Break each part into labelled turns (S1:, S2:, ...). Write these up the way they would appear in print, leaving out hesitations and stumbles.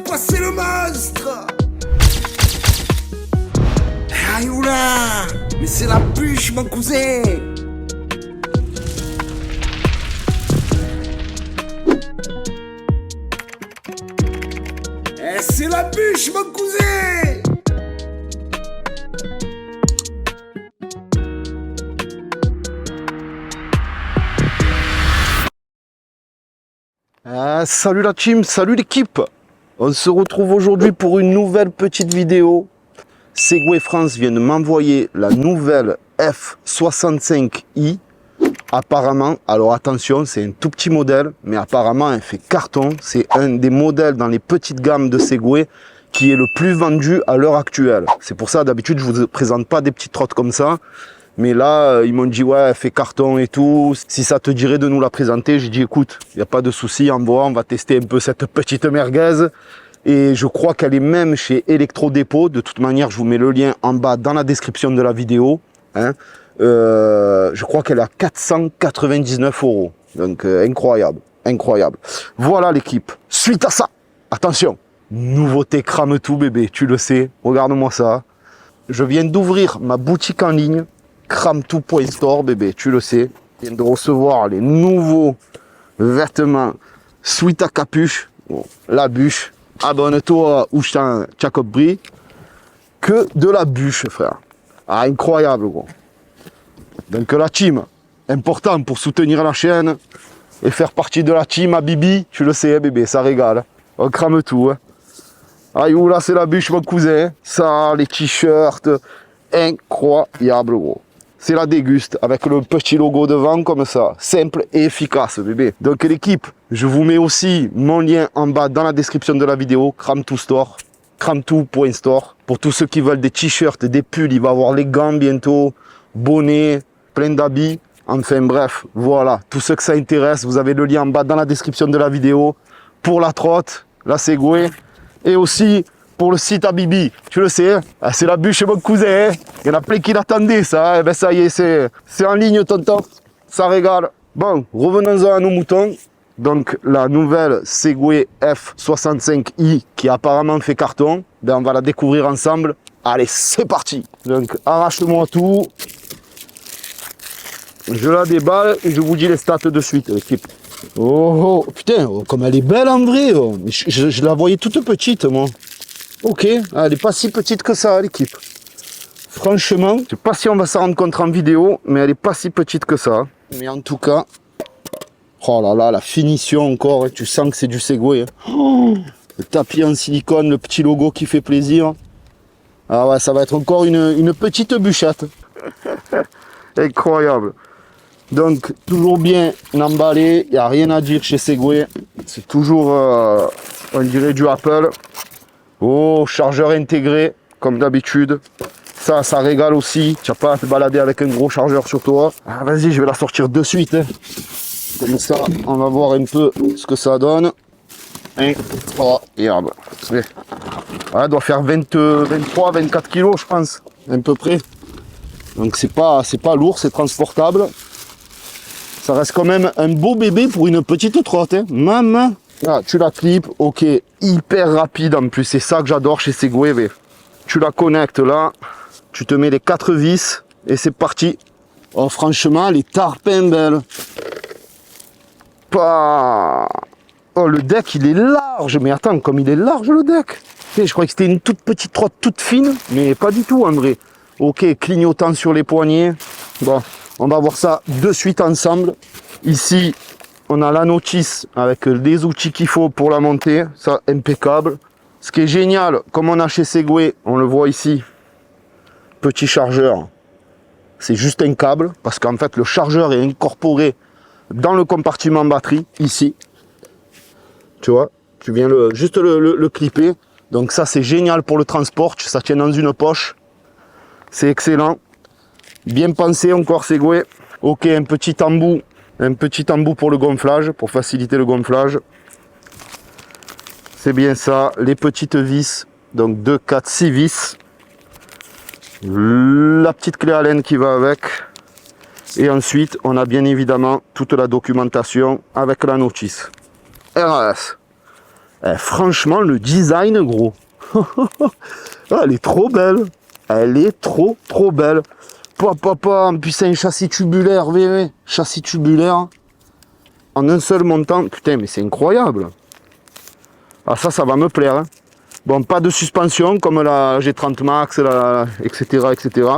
S1: passer le monstre. Aïe oula, mais c'est la bûche mon cousin. C'est la bûche mon cousin.
S2: Salut la team, salut l'équipe. On se retrouve aujourd'hui pour une nouvelle petite vidéo. Segway France vient de m'envoyer la nouvelle F65i. Apparemment, alors attention, c'est un tout petit modèle, mais apparemment elle fait carton. C'est un des modèles dans les petites gammes de Segway qui est le plus vendu à l'heure actuelle. C'est pour ça d'habitude je vous présente pas des petites trottes comme ça. Mais là, ils m'ont dit, ouais, elle fait carton et tout. Si ça te dirait de nous la présenter, j'ai dit, écoute, il n'y a pas de souci, envoie, on va tester un peu cette petite merguez. Et je crois qu'elle est même chez Electro-Dépôt. De toute manière, je vous mets le lien en bas dans la description de la vidéo. Hein. Je crois qu'elle est à 499 €. Donc, incroyable, incroyable. Voilà l'équipe. Suite à ça, attention, nouveauté crame tout bébé, tu le sais. Regarde-moi ça. Je viens d'ouvrir ma boutique en ligne. Crametout.store bébé, tu le sais. Je viens de recevoir les nouveaux vêtements suite à capuche. Bon, la bûche. Abonne-toi ou je t'en brie. Que de la bûche, frère. Ah, incroyable, gros. Donc la team, important pour soutenir la chaîne et faire partie de la team à Bibi, tu le sais, bébé, ça régale. On crame tout. Hein. Aïe, là, c'est la bûche, mon cousin. Ça, les t-shirts. Incroyable, gros. C'est la déguste avec le petit logo devant comme ça. Simple et efficace, bébé. Donc l'équipe, je vous mets aussi mon lien en bas dans la description de la vidéo. Crametout Store. Crametout.store. Pour tous ceux qui veulent des t-shirts, des pulls, il va y avoir les gants bientôt. Bonnets, plein d'habits. Enfin bref, voilà. Tous ceux que ça intéresse, vous avez le lien en bas dans la description de la vidéo. Pour la trotte, la Segway. Et aussi pour le site à Bibi, tu le sais, c'est la bûche mon cousin, il y en a plein qui l'attendaient ça, et ben ça y est, c'est en ligne tonton, ça régale. Bon, revenons-en à nos moutons, donc la nouvelle Segway F65i qui apparemment fait carton, ben on va la découvrir ensemble, allez c'est parti. Donc arrache-moi tout, je la déballe et je vous dis les stats de suite l'équipe. Oh, putain, comme elle est belle en vrai, je la voyais toute petite moi. Ok, elle n'est pas si petite que ça l'équipe. Franchement, je sais pas si on va s'en rendre compte en vidéo, mais elle n'est pas si petite que ça. Mais en tout cas, oh là là, la finition encore, tu sens que c'est du Segway. Oh, le tapis en silicone, le petit logo qui fait plaisir. Ah ouais, ça va être encore une petite bûchette. Incroyable. Donc, toujours bien emballé, il n'y a rien à dire chez Segway. C'est toujours, on dirait, du Apple. Oh, chargeur intégré, comme d'habitude. Ça régale aussi. Tu n'as pas à te balader avec un gros chargeur sur toi. Ah, vas-y, je vais la sortir de suite. Hein. Comme ça, on va voir un peu ce que ça donne. Incroyable. Elle doit faire 23, 24 kilos, je pense, à peu près. Donc, c'est pas lourd, c'est transportable. Ça reste quand même un beau bébé pour une petite trotte. Hein. Maman. Ah, tu la clips, ok, hyper rapide en plus, c'est ça que j'adore chez Segway. Tu la connectes là, tu te mets les 4 vis et c'est parti. Oh franchement, les tarpins belles. Oh le deck il est large, mais attends, comme il est large le deck. Je croyais que c'était une toute petite trotte toute fine, mais pas du tout en vrai. Ok, clignotant sur les poignets. Bon, on va voir ça de suite ensemble. Ici, on a la notice avec les outils qu'il faut pour la monter, ça impeccable. Ce qui est génial, comme on a chez Segway, on le voit ici, petit chargeur, c'est juste un câble, parce qu'en fait le chargeur est incorporé dans le compartiment batterie, ici. Tu vois, tu viens juste le clipper, donc ça c'est génial pour le transport, ça tient dans une poche, c'est excellent. Bien pensé encore Segway. Ok, un petit embout pour le gonflage, pour faciliter le gonflage. C'est bien ça, les petites vis, donc 2, 4, 6 vis. La petite clé Allen qui va avec. Et ensuite, on a bien évidemment toute la documentation avec la notice. RAS. Franchement, le design, gros. Elle est trop belle. Elle est trop belle. En plus, c'est un châssis tubulaire. Oui. Châssis tubulaire. En un seul montant. Putain, mais c'est incroyable. Ah, ça va me plaire. Hein. Bon, pas de suspension comme la G30 Max, etc., etc.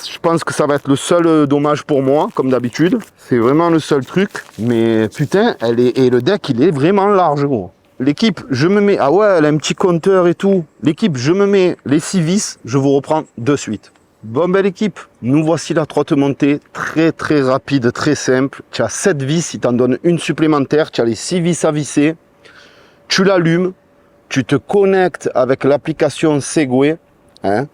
S2: Je pense que ça va être le seul dommage pour moi, comme d'habitude. C'est vraiment le seul truc. Mais putain, et le deck, il est vraiment large, gros. L'équipe, je me mets... Ah ouais, elle a un petit compteur et tout. L'équipe, je me mets les 6 vis. Je vous reprends de suite. Bon, belle équipe. Nous voici la trotte montée. Très rapide, très simple. Tu as 7 vis, il t'en donne une supplémentaire. Tu as les 6 vis à visser. Tu l'allumes. Tu te connectes avec l'application Segway. Hein.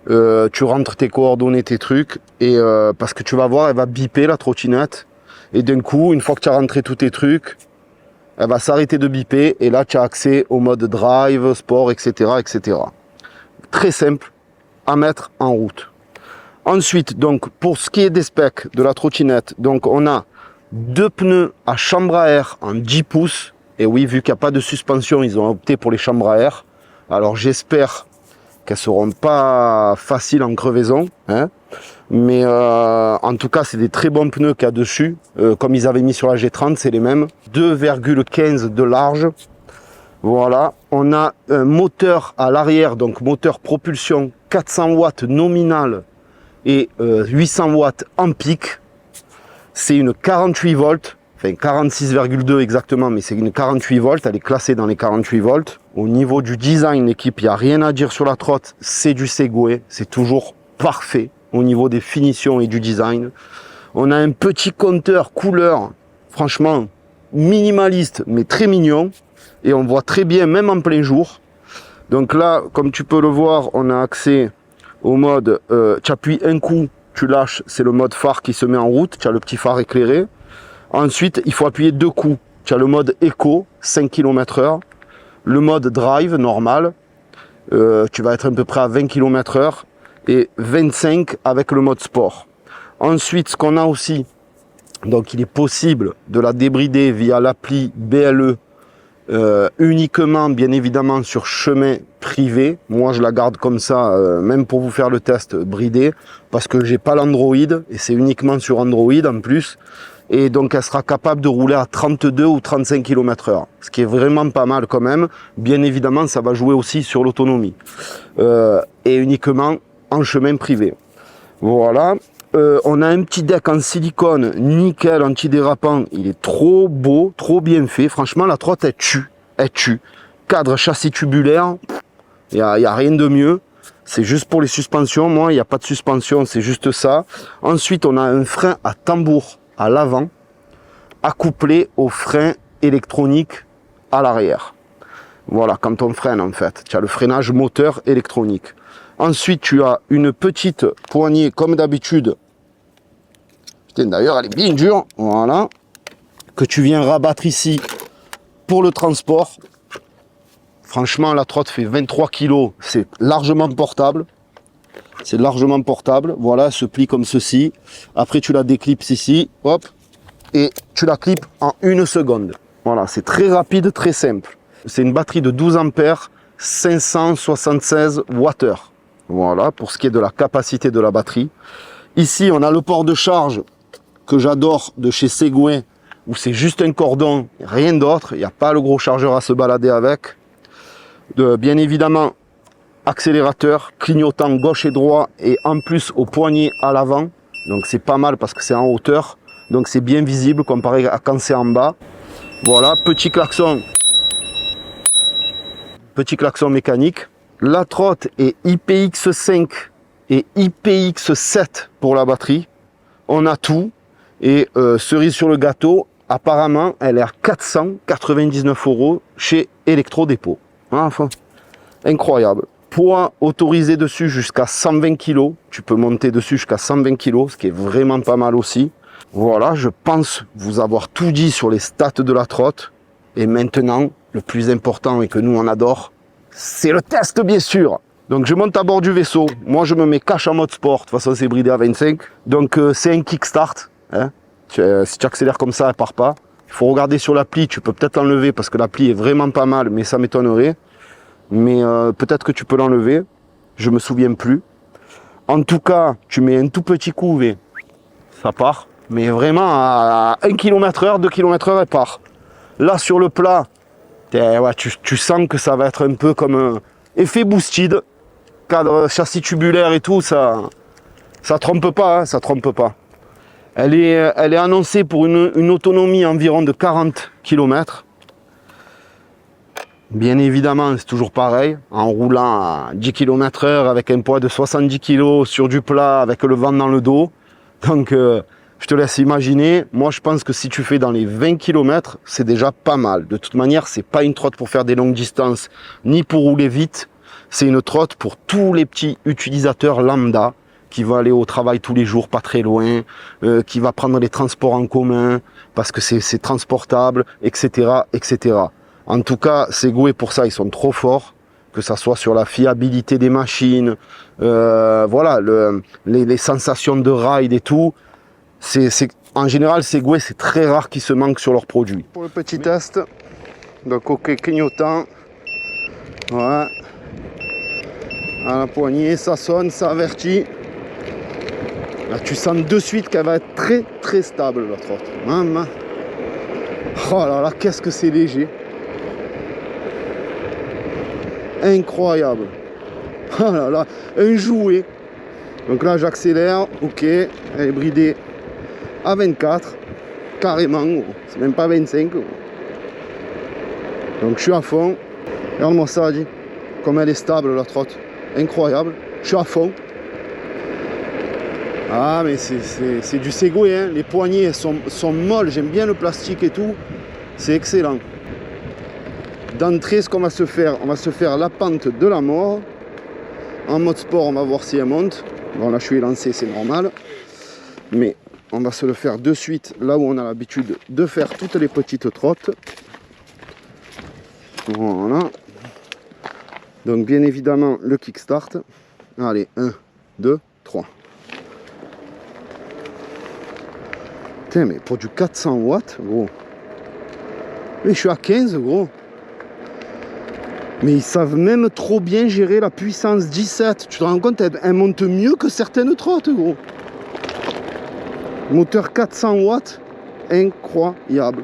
S2: Tu rentres tes coordonnées, tes trucs. Et parce que tu vas voir, elle va biper la trottinette. Et d'un coup, une fois que tu as rentré tous tes trucs... Elle va s'arrêter de biper et là tu as accès au mode drive, sport, etc., etc. Très simple à mettre en route. Ensuite, donc pour ce qui est des specs de la trottinette, donc on a 2 pneus à chambre à air en 10 pouces. Et oui, vu qu'il n'y a pas de suspension, ils ont opté pour les chambres à air. Alors j'espère qu'elles ne seront pas faciles en crevaison. Hein. Mais en tout cas, c'est des très bons pneus qu'il y a dessus. Comme ils avaient mis sur la G30, c'est les mêmes. 2,15 de large. Voilà. On a un moteur à l'arrière, donc moteur propulsion 400 watts nominal et 800 watts en pic. C'est une 48 volts. Enfin 46,2 exactement, mais c'est une 48 volts. Elle est classée dans les 48 volts. Au niveau du design, l'équipe, il n'y a rien à dire sur la trotte. C'est du Segway. C'est toujours parfait. Au niveau des finitions et du design. On a un petit compteur couleur, franchement, minimaliste, mais très mignon. Et on voit très bien, même en plein jour. Donc là, comme tu peux le voir, on a accès au mode, tu appuies un coup, tu lâches, c'est le mode phare qui se met en route. Tu as le petit phare éclairé. Ensuite, il faut appuyer 2 coups. Tu as le mode éco, 5 km/h. Le mode drive, normal. Tu vas être à peu près à 20 km/h. Et 25 avec le mode sport. Ensuite, ce qu'on a aussi, donc il est possible de la débrider via l'appli BLE uniquement, bien évidemment, sur chemin privé. Moi, je la garde comme ça, même pour vous faire le test bridé, parce que j'ai pas l'Android et c'est uniquement sur Android en plus. Et donc, elle sera capable de rouler à 32 ou 35 km/h, ce qui est vraiment pas mal quand même. Bien évidemment, ça va jouer aussi sur l'autonomie. Et uniquement en chemin privé. Voilà. On a un petit deck en silicone, nickel, antidérapant. Il est trop beau, trop bien fait. Franchement, la trotte, elle tue. Elle tue. Cadre châssis tubulaire, il n'y a rien de mieux. C'est juste pour les suspensions. Moi, il n'y a pas de suspension, c'est juste ça. Ensuite, on a un frein à tambour à l'avant, accouplé au frein électronique à l'arrière. Voilà, quand on freine en fait. Tu as le freinage moteur électronique. Ensuite, tu as une petite poignée, comme d'habitude. Putain, d'ailleurs, elle est bien dure. Voilà. Que tu viens rabattre ici pour le transport. Franchement, la trotte fait 23 kg. C'est largement portable. C'est largement portable. Voilà, elle se plie comme ceci. Après, tu la déclipses ici. Hop. Et tu la clips en 1 seconde. Voilà, c'est très rapide, très simple. C'est une batterie de 12 ampères, 576 Wh. Voilà, pour ce qui est de la capacité de la batterie. Ici, on a le port de charge que j'adore de chez Segway, où c'est juste un cordon, rien d'autre. Il n'y a pas le gros chargeur à se balader avec. Bien évidemment, accélérateur, clignotant gauche et droit, et en plus au poignet à l'avant. Donc c'est pas mal parce que c'est en hauteur. Donc c'est bien visible comparé à quand c'est en bas. Voilà, petit klaxon. Petit klaxon mécanique. La trotte est IPX5 et IPX7 pour la batterie. On a tout. Et cerise sur le gâteau, apparemment, elle est à 499 € chez Electrodépôt. Enfin, incroyable. Poids autorisé dessus jusqu'à 120 kg. Tu peux monter dessus jusqu'à 120 kg, ce qui est vraiment pas mal aussi. Voilà, je pense vous avoir tout dit sur les stats de la trotte. Et maintenant, le plus important et que nous on adore, c'est le test bien sûr. Donc je monte à bord du vaisseau. Moi je me mets cash en mode sport. De toute façon c'est bridé à 25. Donc c'est un kickstart. Hein. Si tu accélères comme ça, elle part pas. Il faut regarder sur l'appli, tu peux peut-être l'enlever parce que l'appli est vraiment pas mal, mais ça m'étonnerait. Mais peut-être que tu peux l'enlever, je me souviens plus. En tout cas, tu mets un tout petit coup et ça part. Mais vraiment à 1 km/h, 2 km/h, elle part. Là sur le plat, ouais, tu sens que ça va être un peu comme un effet boosted. Cadre châssis tubulaire et tout, ça trompe pas, hein, ça trompe pas. Elle est annoncée pour une autonomie environ de 40 km. Bien évidemment, c'est toujours pareil, en roulant à 10 km/h avec un poids de 70 kg sur du plat avec le vent dans le dos. Donc, je te laisse imaginer. Moi, je pense que si tu fais dans les 20 km, c'est déjà pas mal. De toute manière, c'est pas une trotte pour faire des longues distances, ni pour rouler vite. C'est une trotte pour tous les petits utilisateurs lambda qui vont aller au travail tous les jours, pas très loin, qui va prendre les transports en commun parce que c'est transportable, etc., etc. En tout cas, Segway, pour ça, ils sont trop forts, que ça soit sur la fiabilité des machines, voilà, les sensations de ride et tout. En général, Segway, c'est très rare qu'ils se manquent sur leurs produits. Pour le petit test, donc ok, clignotant, ouais, à la poignée, ça sonne, ça avertit. Là, tu sens de suite qu'elle va être très très stable, la trotte. Maman. Oh là là, qu'est-ce que c'est léger. Incroyable. Oh là là, un jouet. Donc là, j'accélère. Ok, elle est bridée à 24. Carrément, c'est même pas 25. Donc je suis à fond. Regarde-moi ça, dit. Comme elle est stable, la trotte. Incroyable. Je suis à fond. Ah, mais c'est du Segway, hein. Les poignées sont molles. J'aime bien le plastique et tout. C'est excellent. D'entrée, ce qu'on va se faire, on va se faire la pente de la mort. En mode sport, on va voir si elle monte. Bon, là, je suis lancé, c'est normal. Mais on va se le faire de suite, là où on a l'habitude de faire toutes les petites trottes. Voilà. Donc, bien évidemment, le kickstart. Allez, 1, 2, 3. Putain, mais pour du 400 watts, gros. Mais je suis à 15, gros. Mais ils savent même trop bien gérer la puissance 17. Tu te rends compte, elle monte mieux que certaines trottes, gros. Moteur 400 watts, incroyable.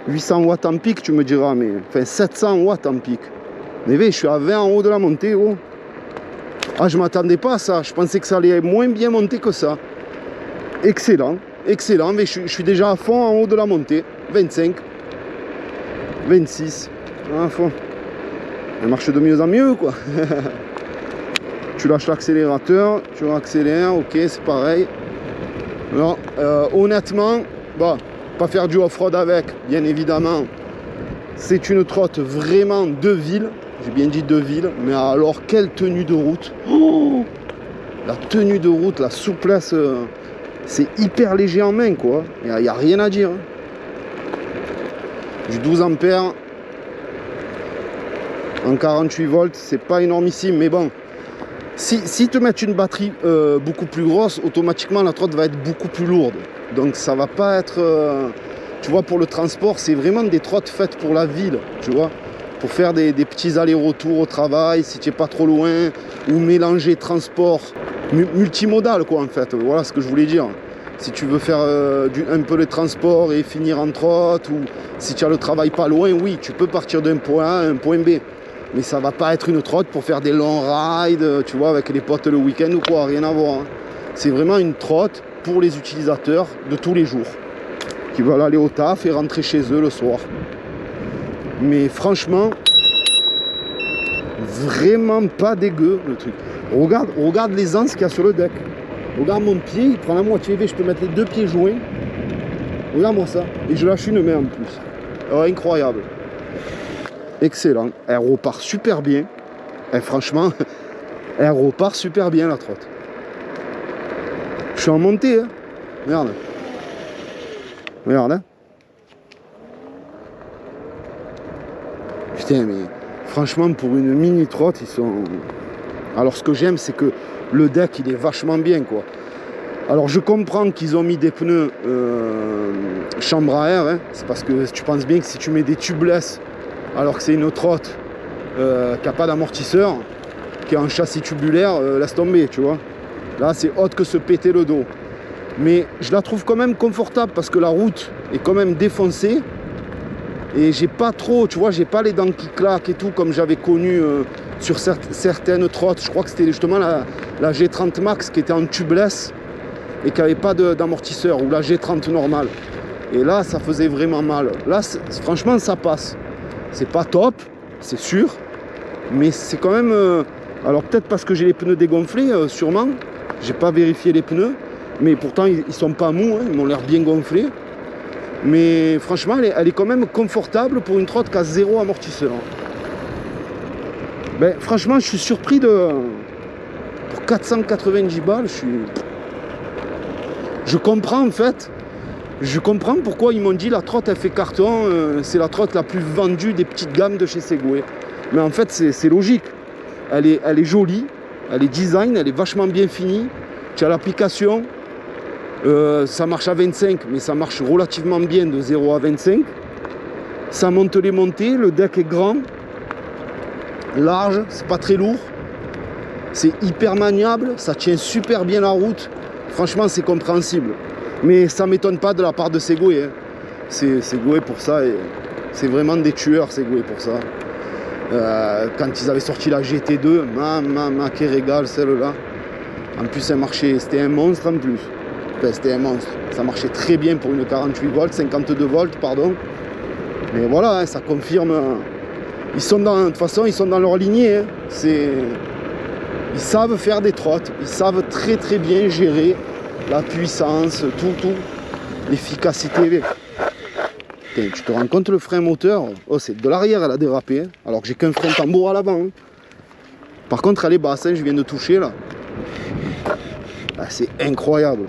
S2: 800 watts en pic, tu me diras, mais enfin 700 watts en pic. Mais je suis à 20 en haut de la montée, gros. Ah, je m'attendais pas à ça. Je pensais que ça allait moins bien monter que ça. Excellent, excellent. Mais je suis déjà à fond en haut de la montée. 25, 26, à fond. Elle marche de mieux en mieux, quoi. Tu lâches l'accélérateur, tu accélères, ok, c'est pareil. Alors, honnêtement, bah, pas faire du off-road avec, bien évidemment. C'est une trotte vraiment de ville. J'ai bien dit de ville, mais alors quelle tenue de route. Oh, la tenue de route, la souplesse, c'est hyper léger en main, quoi. Il n'y a rien à dire. Du 12 ampères. En 48 volts, c'est pas énormissime, mais bon, si te mettent une batterie beaucoup plus grosse, automatiquement la trotte va être beaucoup plus lourde. Donc ça va pas être, tu vois, pour le transport, c'est vraiment des trottes faites pour la ville, tu vois, pour faire des petits allers-retours au travail, si tu n'es pas trop loin, ou mélanger transport multimodal, quoi, en fait, voilà ce que je voulais dire. Si tu veux faire un peu le transport et finir en trotte, ou si tu as le travail pas loin, oui, tu peux partir d'un point A à un point B. Mais ça va pas être une trotte pour faire des longs rides, tu vois, avec les potes le week-end ou quoi, rien à voir. Hein. C'est vraiment une trotte pour les utilisateurs de tous les jours, qui veulent aller au taf et rentrer chez eux le soir. Mais franchement, vraiment pas dégueu le truc. Regarde l'aisance qu'il y a sur le deck. Regarde mon pied, il prend la moitié, je peux mettre les deux pieds joints. Regarde-moi ça. Et je lâche une main en plus. Oh, incroyable. Excellent. Elle repart super bien. Et franchement, elle repart super bien la trotte. Je suis en montée. Hein. Regarde. Regarde. Hein. Putain, mais franchement, pour une mini trotte, ils sont... Alors, ce que j'aime, c'est que le deck, il est vachement bien, quoi. Alors je comprends qu'ils ont mis des pneus chambre à air, hein. C'est parce que tu penses bien que si tu mets des tubeless alors que c'est une trotte qui n'a pas d'amortisseur, qui a un châssis tubulaire, laisse tomber, tu vois. Là c'est autre que se péter le dos. Mais je la trouve quand même confortable parce que la route est quand même défoncée. Et j'ai pas trop, tu vois, j'ai pas les dents qui claquent et tout comme j'avais connu sur certaines trottes. Je crois que c'était justement la G30 Max qui était en tubeless et qui n'avait pas d'amortisseur, ou la G30 normale. Et là, ça faisait vraiment mal. Là, franchement, ça passe. C'est pas top, c'est sûr, mais c'est quand même... alors peut-être parce que j'ai les pneus dégonflés, sûrement. J'ai pas vérifié les pneus, mais pourtant, ils sont pas mous, hein, ils m'ont l'air bien gonflés. Mais franchement, elle est quand même confortable pour une trotte qui a 0 amortisseur. Ben, franchement, je suis surpris de... Pour 490 balles, je comprends en fait. Je comprends pourquoi ils m'ont dit la trotte elle fait carton, c'est la trotte la plus vendue des petites gammes de chez Segway. Mais en fait, c'est logique. Elle est jolie, elle est design, elle est vachement bien finie. Tu as l'application. Ça marche à 25, mais ça marche relativement bien de 0 à 25. Ça monte les montées, le deck est grand, large, c'est pas très lourd. C'est hyper maniable, ça tient super bien la route. Franchement, c'est compréhensible. Mais ça ne m'étonne pas de la part de Segway. Hein. Segway pour ça, c'est vraiment des tueurs Segway pour ça. Quand ils avaient sorti la GT2, quel régal celle-là. En plus, elle marchait, c'était un monstre en plus. Enfin, c'était un monstre. Ça marchait très bien pour une 48 volts, 52 volts, pardon. Mais voilà, hein, ça confirme. Ils sont de toute façon, ils sont dans leur lignée. Hein. Ils savent faire des trottes. Ils savent très très bien gérer la puissance, tout. L'efficacité. Tu te rends compte le frein moteur? Oh, c'est de l'arrière, elle a dérapé. Hein. Alors que j'ai qu'un frein tambour à l'avant. Hein. Par contre, elle est basse, hein, je viens de toucher là. Ah, c'est incroyable.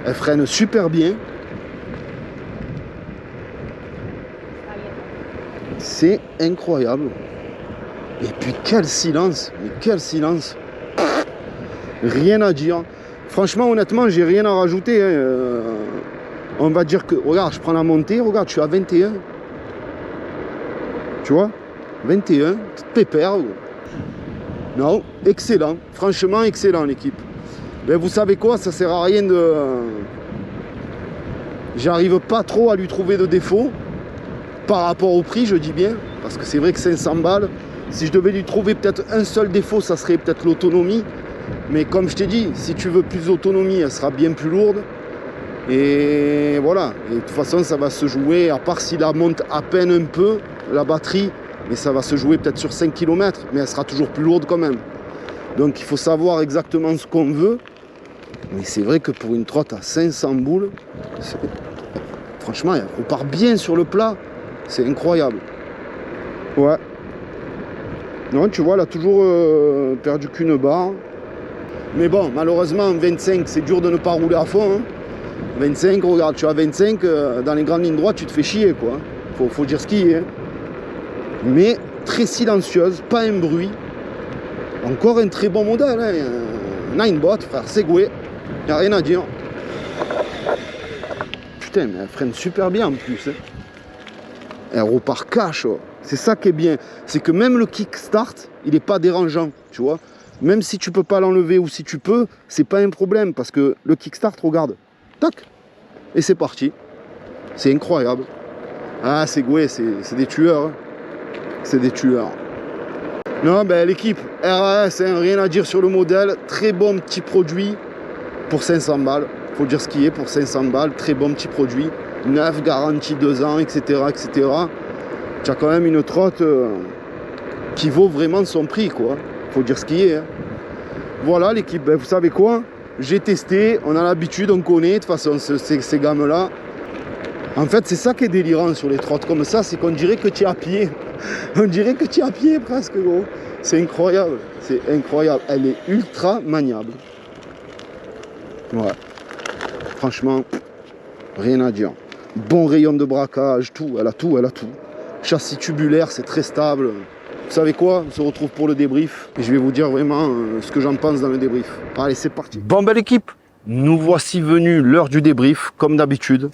S2: Elle freine super bien. C'est incroyable. Et puis quel silence. Mais quel silence. Rien à dire. Franchement, honnêtement, j'ai rien à rajouter. Hein. On va dire que... Regarde, je prends la montée. Regarde, je suis à 21. Tu vois? 21. Petite pépère. Non, excellent. Franchement, excellent l'équipe. Mais vous savez quoi, ça sert à rien de... J'arrive pas trop à lui trouver de défaut. Par rapport au prix, je dis bien. Parce que c'est vrai que 500 balles, si je devais lui trouver peut-être un seul défaut, ça serait peut-être l'autonomie. Mais comme je t'ai dit, si tu veux plus d'autonomie, elle sera bien plus lourde. Et voilà. Et de toute façon, ça va se jouer, à part s'il la monte à peine un peu, la batterie. Mais ça va se jouer peut-être sur 5 km. Mais elle sera toujours plus lourde quand même. Donc il faut savoir exactement ce qu'on veut. Mais c'est vrai que pour une trotte à 500 boules, franchement, on part bien sur le plat. C'est incroyable. Ouais. Non, tu vois, elle a toujours perdu qu'une barre. Mais bon, malheureusement, 25, c'est dur de ne pas rouler à fond. Hein. 25, regarde, tu as 25, dans les grandes lignes droites, tu te fais chier, quoi. Faut dire ce qu'il y a. Hein. Mais très silencieuse, pas un bruit. Encore un très bon modèle, hein. Ninebot, frère, Segway, y a rien à dire. Putain, mais elle freine super bien en plus. Hein. Elle repart cash. Oh. C'est ça qui est bien. C'est que même le kickstart, il n'est pas dérangeant, tu vois. Même si tu peux pas l'enlever ou si tu peux, c'est pas un problème parce que le kickstart, regarde, tac, et c'est parti. C'est incroyable. Ah, Segway, c'est des tueurs. Hein. C'est des tueurs. Non, ben l'équipe RAS, hein, rien à dire sur le modèle. Très bon petit produit pour 500 balles. Faut dire ce qui est pour 500 balles. Très bon petit produit. Neuf, garantie 2 ans, etc. etc. Tu as quand même une trotte qui vaut vraiment son prix, quoi. Faut dire ce qui est. Hein. Voilà l'équipe, ben, vous savez quoi? J'ai testé, on a l'habitude, on connaît de toute façon ces gammes-là. En fait, c'est ça qui est délirant sur les trottes comme ça, c'est qu'on dirait que tu es à pied. On dirait que tu es à pied presque, gros. C'est incroyable, c'est incroyable. Elle est ultra maniable. Ouais. Franchement, rien à dire. Bon rayon de braquage, tout, elle a tout, elle a tout. Châssis tubulaire, c'est très stable. Vous savez quoi? On se retrouve pour le débrief. Et je vais vous dire vraiment ce que j'en pense dans le débrief. Allez, c'est parti. Bon, belle équipe. nous voici venus l'heure du débrief, comme d'habitude.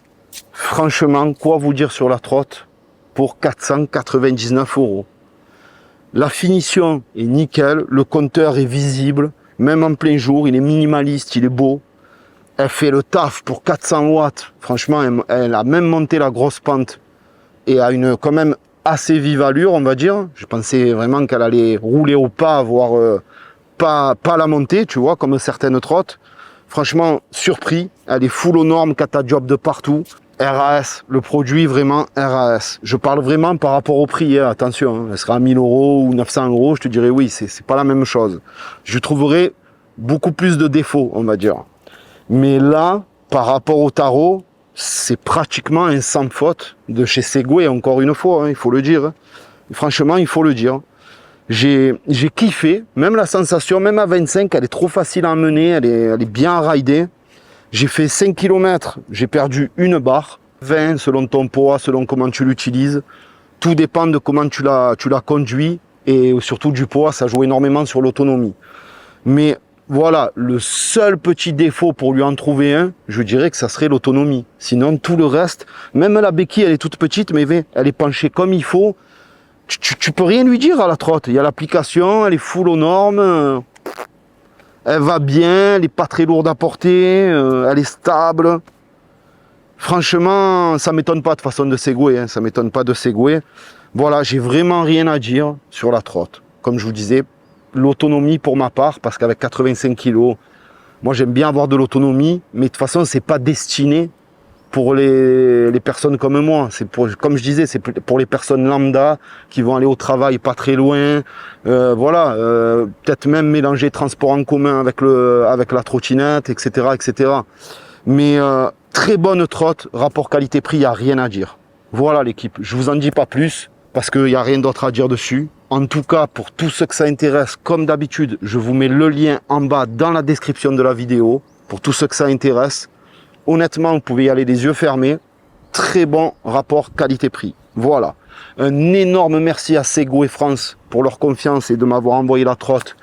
S2: Franchement, quoi vous dire sur la trotte pour 499 €. La finition est nickel, le compteur est visible, même en plein jour, il est minimaliste, il est beau. Elle fait le taf pour 400 watts. Franchement, elle a même monté la grosse pente et a une quand même assez vive allure, on va dire. Je pensais vraiment qu'elle allait rouler au pas, voire pas la montée, tu vois, comme certaines trottes. Franchement, surpris. Elle est full aux normes, cata job de partout. RAS, le produit vraiment RAS. Je parle vraiment par rapport au prix, hein, attention. Hein, elle sera à 1000 € ou 900 €, je te dirais oui, c'est pas la même chose. Je trouverai beaucoup plus de défauts, on va dire. Mais là, par rapport au tarot, c'est pratiquement un sans faute de chez Segway, encore une fois, hein, il faut le dire. Franchement, il faut le dire. J'ai kiffé, même la sensation, même à 25, elle est trop facile à emmener, elle est bien à rider. J'ai fait 5 km, j'ai perdu une barre, 20 selon ton poids, selon comment tu l'utilises. Tout dépend de comment tu la conduis et surtout du poids, ça joue énormément sur l'autonomie. Mais voilà, le seul petit défaut pour lui en trouver un, je dirais que ça serait l'autonomie. Sinon, tout le reste, même la béquille, elle est toute petite, mais elle est penchée comme il faut. Tu peux rien lui dire à la trotte. Il y a l'application, elle est full aux normes. Elle va bien, elle n'est pas très lourde à porter, elle est stable. Franchement, ça ne m'étonne pas de façon de Segway, hein, ça ne m'étonne pas de Segway. Voilà, j'ai vraiment rien à dire sur la trotte. Comme je vous disais, l'autonomie pour ma part, parce qu'avec 85 kg, moi j'aime bien avoir de l'autonomie, mais de toute façon, c'est pas destiné pour les personnes comme moi. C'est pour, comme je disais, c'est pour les personnes lambda qui vont aller au travail pas très loin. Voilà, peut-être même mélanger transport en commun avec la trottinette, etc., etc. Mais très bonne trotte, rapport qualité-prix, il n'y a rien à dire. Voilà l'équipe, je vous en dis pas plus parce qu'il n'y a rien d'autre à dire dessus. En tout cas, pour tous ceux que ça intéresse, comme d'habitude, je vous mets le lien en bas dans la description de la vidéo. Pour tous ceux que ça intéresse, honnêtement, vous pouvez y aller les yeux fermés. Très bon rapport qualité-prix. Voilà. Un énorme merci à Segway France pour leur confiance et de m'avoir envoyé la trotte.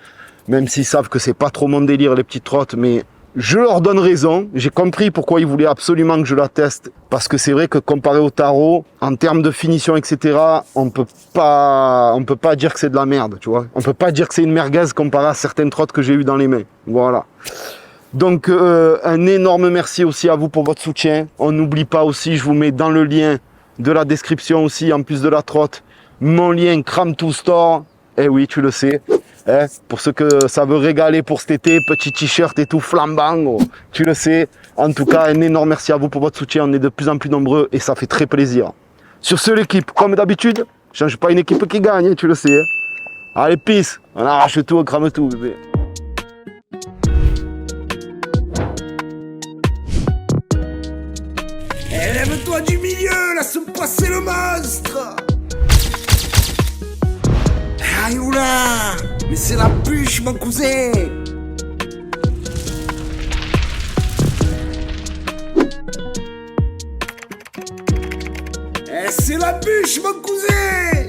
S2: Même s'ils savent que c'est pas trop mon délire, les petites trottes, mais je leur donne raison. J'ai compris pourquoi ils voulaient absolument que je la teste. Parce que c'est vrai que comparé au tarot, en termes de finition, etc., on peut pas dire que c'est de la merde, tu vois. On peut pas dire que c'est une merguez comparé à certaines trottes que j'ai eues dans les mains. Voilà. Donc, un énorme merci aussi à vous pour votre soutien. On n'oublie pas aussi, je vous mets dans le lien de la description aussi, en plus de la trotte, mon lien Cram2Store. Eh oui, tu le sais. Hein, pour ceux que ça veut régaler pour cet été, petit t-shirt et tout flambant, oh, tu le sais. En tout cas, un énorme merci à vous pour votre soutien. On est de plus en plus nombreux et ça fait très plaisir. Sur ce, l'équipe, comme d'habitude, je change pas une équipe qui gagne, hein, tu le sais. Hein. Allez, peace. On arrache tout, on crame tout, bébé.
S1: Lève-toi du milieu, laisse passer le monstre. Aïe oula, mais c'est la bûche mon cousin. C'est la bûche mon cousin.